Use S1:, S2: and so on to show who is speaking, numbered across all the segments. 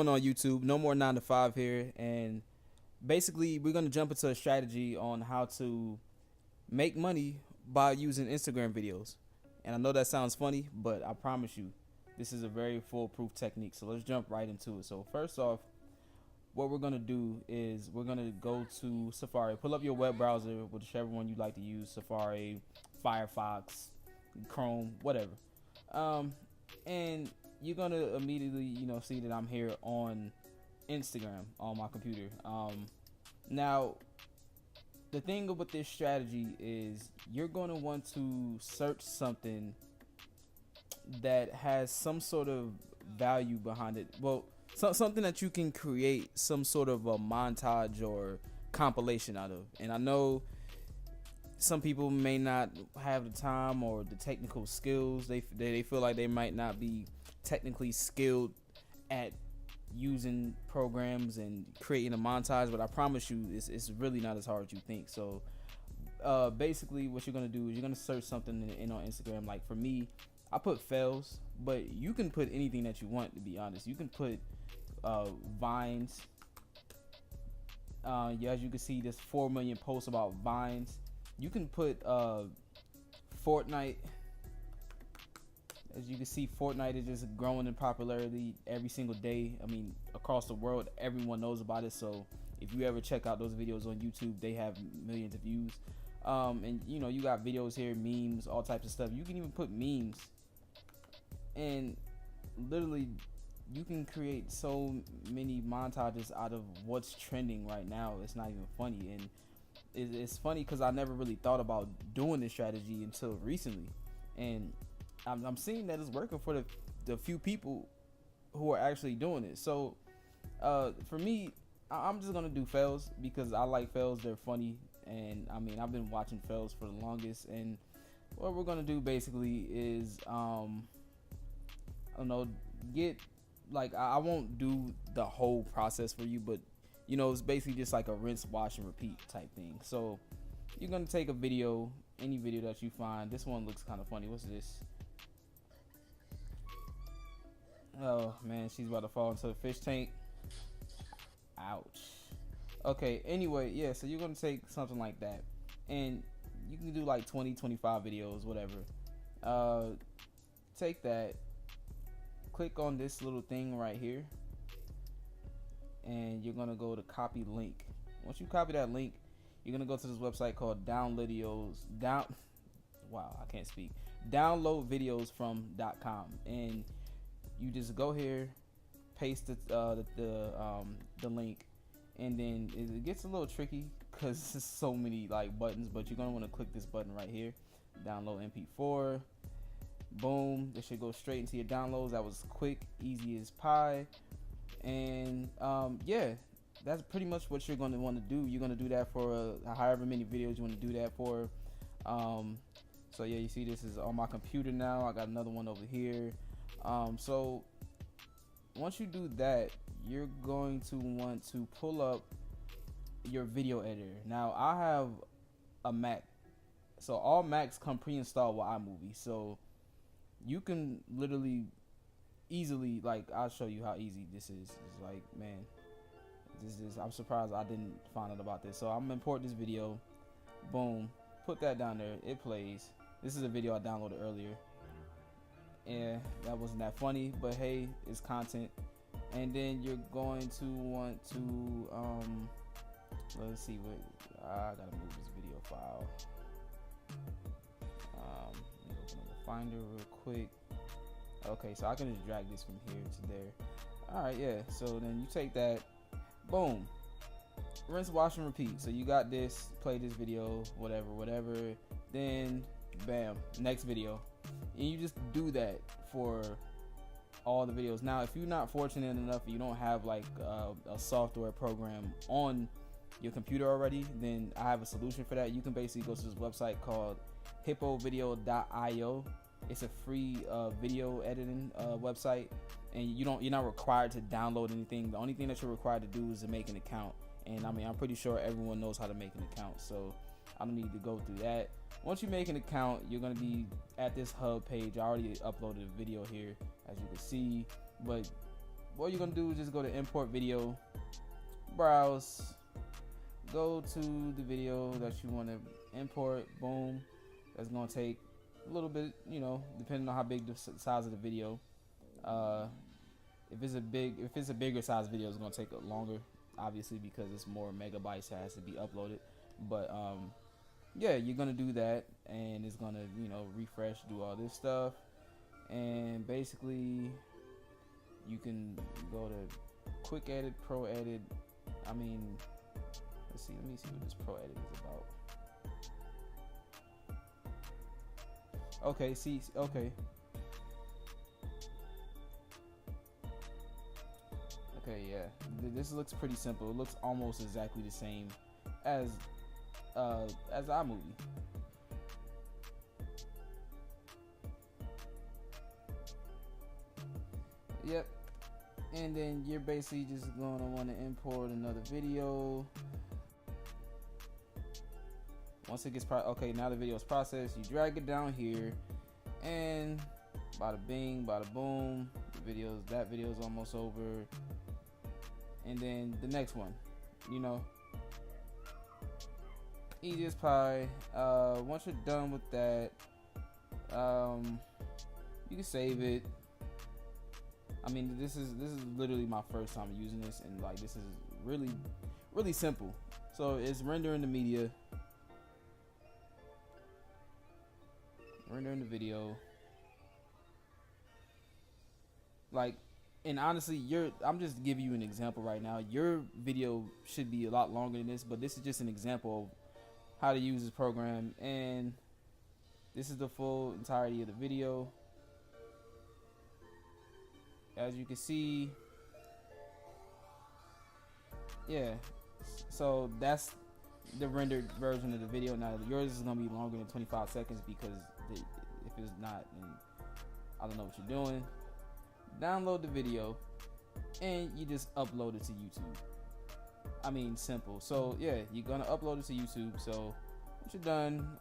S1: On YouTube, no more 9 to 5 here, and basically we're gonna jump into a strategy on how to make money by using Instagram videos. And I know that sounds funny, but I promise you, this is a very foolproof technique. So let's jump right into it. So first off, what we're gonna do is we're gonna go to Safari. Pull up your web browser, whichever one you like to use: Safari, Firefox, Chrome, whatever. Um, and you're gonna immediately, see that I'm here on Instagram on my computer. Now the thing with this strategy is you're gonna want to search something that has some sort of value behind it. Well, something that you can create some sort of a montage or compilation out of. And I know some people may not have the time or the technical skills. They feel like they might not be technically skilled at using programs and creating a montage, but I promise you it's really not as hard as you think. So basically what you're gonna do is you're gonna search something in on Instagram. Like for me, I put fails, but you can put anything that you want, to be honest. You can put vines. Yeah, as you can see, there's 4 million posts about vines. You can put Fortnite. As you can see, Fortnite is just growing in popularity every single day. I mean, across the world, everyone knows about it. So if you ever check out those videos on YouTube, they have millions of views. And you got videos here, memes, all types of stuff. You can even put memes, and literally you can create so many montages out of what's trending right now. It's not even funny. And it's funny because I never really thought about doing this strategy until recently, and I'm seeing that it's working for the few people who are actually doing it. So for me, I'm just gonna do fails because I like fails. They're funny, and I mean I've been watching fails for the longest. And what we're gonna do basically is I don't know, get like I won't do the whole process for you, but it's basically just like a rinse, wash, and repeat type thing. So you're gonna take a video, any video that you find. This one looks kind of funny. What's this? Oh man, she's about to fall into the fish tank. Ouch. Okay, anyway, yeah, so you're gonna take something like that, and you can do like 20, 25 videos, whatever. Take that, click on this little thing right here, and you're gonna go to copy link. Once you copy that link, you're gonna go to this website called wow, I can't speak. Downloadvideosfrom.com, and you just go here, paste the link, and then it gets a little tricky because there's so many like buttons, but you're gonna want to click this button right here, download MP4. Boom, it should go straight into your downloads. That was quick, easy as pie. And yeah, that's pretty much what you're going to want to do. You're going to do that for however many videos you want to do that for. So yeah, you see this is on my computer now. I got another one over here. So once you do that, you're going to want to pull up your video editor. Now I have a Mac, so all Macs come pre-installed with iMovie. So you can literally easily, like, I'll show you how easy this is. It's like, man, I'm surprised I didn't find out about this. So I'm gonna import this video. Boom, put that down there. It plays. This is a video I downloaded earlier. Yeah, that wasn't that funny, but hey, it's content. And then you're going to want to let's see what I gotta move this video file. Let me open up the Finder real quick. Okay, so I can just drag this from here to there. Alright, yeah, so then you take that, boom, rinse, wash, and repeat. So you got this, play this video, whatever, then bam, next video. And you just do that for all the videos. Now if you're not fortunate enough, you don't have like a software program on your computer already, then I have a solution for that. You can basically go to this website called hippovideo.io. It's a free video editing website, and you're not required to download anything. The only thing that you're required to do is to make an account. And I mean, I'm pretty sure everyone knows how to make an account, so I don't need to go through that. Once you make an account, you're gonna be at this hub page. I already uploaded a video here, as you can see, but what you're gonna do is just go to import video, browse, go to the video that you want to import. Boom. That's gonna take a little bit, depending on how big the size of the video. If it's a bigger size video, it's gonna take longer, obviously, because it's more megabytes that has to be uploaded. But yeah, you're gonna do that, and it's gonna refresh, do all this stuff, and basically you can go to quick edit, pro edit. Let me see what this pro edit is about. Okay, okay, yeah, this looks pretty simple. It looks almost exactly the same as iMovie. Yep. And then you're basically just going to want to import another video. Once it gets okay, now the video is processed. You drag it down here, and bada bing, bada boom. That video is almost over. And then the next one, easy as pie. Once you're done with that, you can save it. This is literally my first time using this, and this is really, really simple. So it's rendering the media, rendering the video. And honestly, I'm just giving you an example right now. Your video should be a lot longer than this, but this is just an example of how to use this program, and this is the full entirety of the video. As you can see, yeah, so that's the rendered version of the video. Now yours is gonna be longer than 25 seconds because if it's not, then I don't know what you're doing. Download the video and you just upload it to YouTube. Simple. So yeah, you're gonna upload it to YouTube. So once you're done,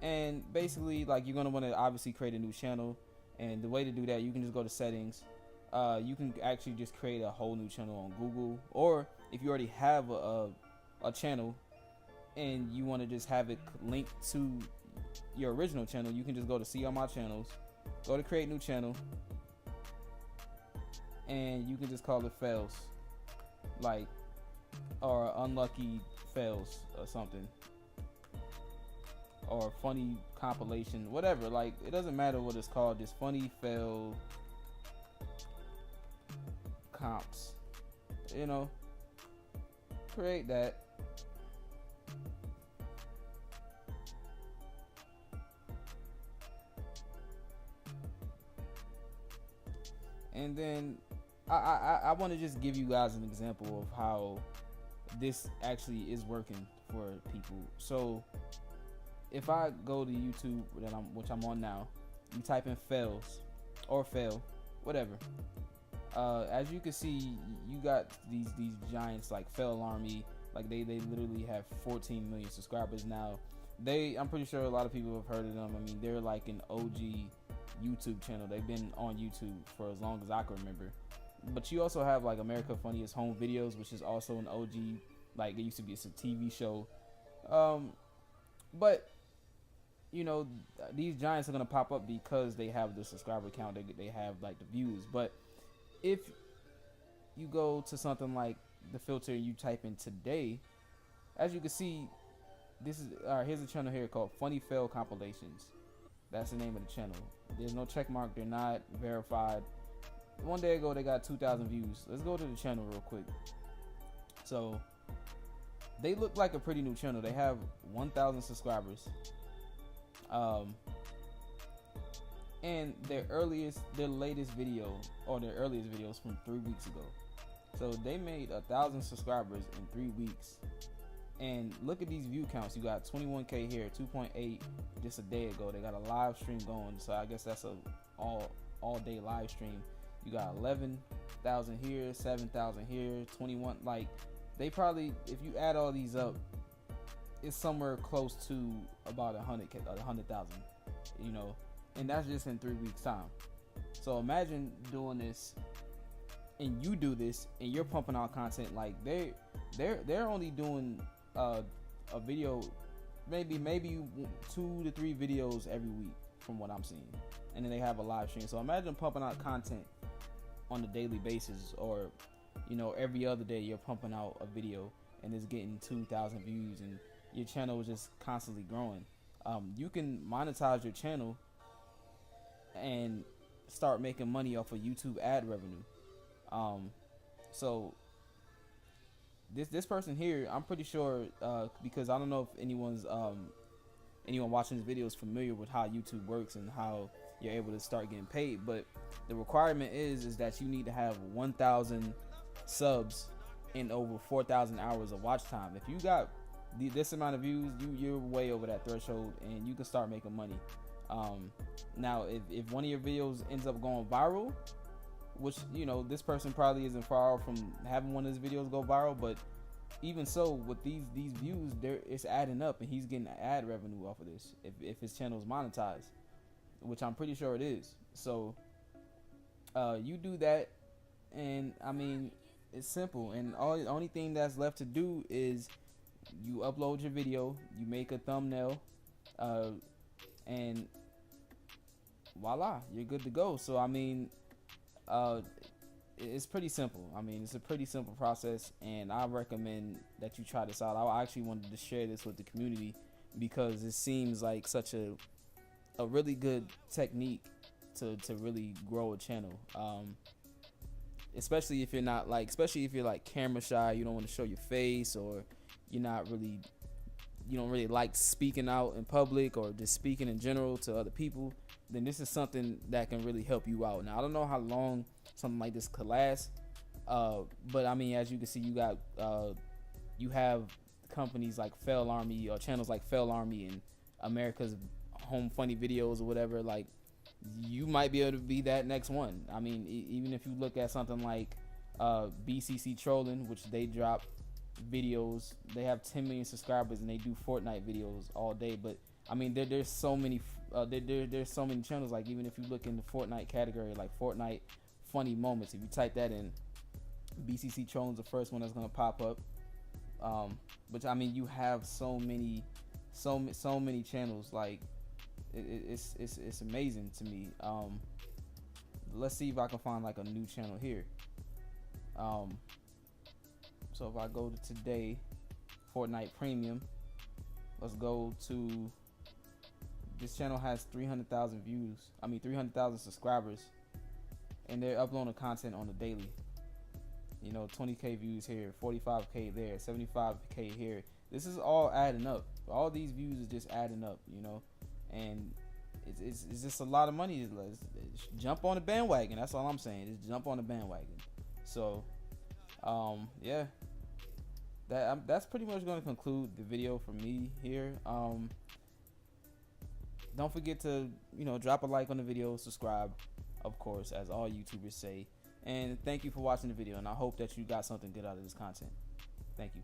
S1: and basically you're gonna want to obviously create a new channel. And the way to do that, you can just go to settings. You can actually just create a whole new channel on Google, or if you already have a channel and you want to just have it linked to your original channel, you can just go to see all my channels, go to create new channel, and you can just call it fails, or unlucky fails or something, or funny compilation, whatever. It doesn't matter what it's called, just funny fail comps, create that. And then I want to just give you guys an example of how this actually is working for people. So if I go to YouTube, which I'm on now, you type in fails or fail, whatever. As you can see, you got these giants like Fail Army. They literally have 14 million subscribers now. I'm pretty sure a lot of people have heard of them. They're an OG YouTube channel. They've been on YouTube for as long as I can remember. But you also have America Funniest Home Videos, which is also an OG. It used to be a TV show. But these giants are gonna pop up because they have the subscriber count. They have the views. But if you go to something like the filter and you type in today, as you can see, here's a channel here called Funny Fail Compilations. That's the name of the channel. There's no check mark. They're not verified. One day ago, they got 2,000 views. Let's go to the channel real quick. So they look like a pretty new channel. They have 1,000 subscribers. And their latest video, or their earliest videos from 3 weeks ago. So they made 1,000 subscribers in 3 weeks. And look at these view counts. You got 21K here, 2.8 just a day ago. They got a live stream going, so I guess that's a all day live stream. You got 11,000 here, 7,000 here, 21. They probably, if you add all these up, it's somewhere close to about 100,000. And that's just in 3 weeks time. So imagine doing this and you do this and you're pumping out content, like they're only doing a video, maybe 2 to 3 videos every week from what I'm seeing, and then they have a live stream. So imagine pumping out content on a daily basis, or every other day you're pumping out a video and it's getting 2,000 views and your channel is just constantly growing. You can monetize your channel and start making money off of YouTube ad revenue. So this person here, I'm pretty sure, because I don't know if anyone watching this video is familiar with how YouTube works and how you're able to start getting paid, but the requirement is that you need to have 1,000 subs and over 4,000 hours of watch time. If you got this amount of views, you're way over that threshold and you can start making money. Now if one of your videos ends up going viral, which this person probably isn't far off from having one of his videos go viral, but even so, with these views, it's adding up and he's getting ad revenue off of this if his channel is monetized, which I'm pretty sure it is. So you do that, and I mean, it's simple, and the only thing that's left to do is you upload your video, you make a thumbnail, and voila, you're good to go. So I mean, it's pretty simple. I mean, it's a pretty simple process, and I recommend that you try this out. I actually wanted to share this with the community because it seems like such a really good technique to really grow a channel. Especially if you're like camera shy, you don't want to show your face, or you don't really like speaking out in public or just speaking in general to other people, then this is something that can really help you out. Now, I don't know how long something like this could last, but I mean, as you can see, you have companies like Fail Army, or channels like Fail Army and America's Home Funny Videos or whatever. Like, you might be able to be that next one. I mean, even if you look at something like BCC Trolling, which they drop videos, they have 10 million subscribers and they do Fortnite videos all day. But I mean, there's so many there's so many channels. Like, even if you look in the Fortnite category, like Fortnite funny moments, if you type that in, BCC Trolling's the first one that's gonna pop up. But I mean, you have so many channels. Like, it's amazing to me. Let's see if I can find like a new channel here. So if I go to today, Fortnite Premium, let's go to, this channel has 300,000 views. 300,000 subscribers, and they're uploading content on the daily. 20k views here, 45k there, 75k here. This is all adding up. All these views is just adding up, and it's just a lot of money. Let's jump on the bandwagon. That's all I'm saying. Just jump on the bandwagon. So, yeah, that's pretty much going to conclude the video for me here. Don't forget to drop a like on the video, subscribe, of course, as all YouTubers say. And thank you for watching the video, and I hope that you got something good out of this content. Thank you.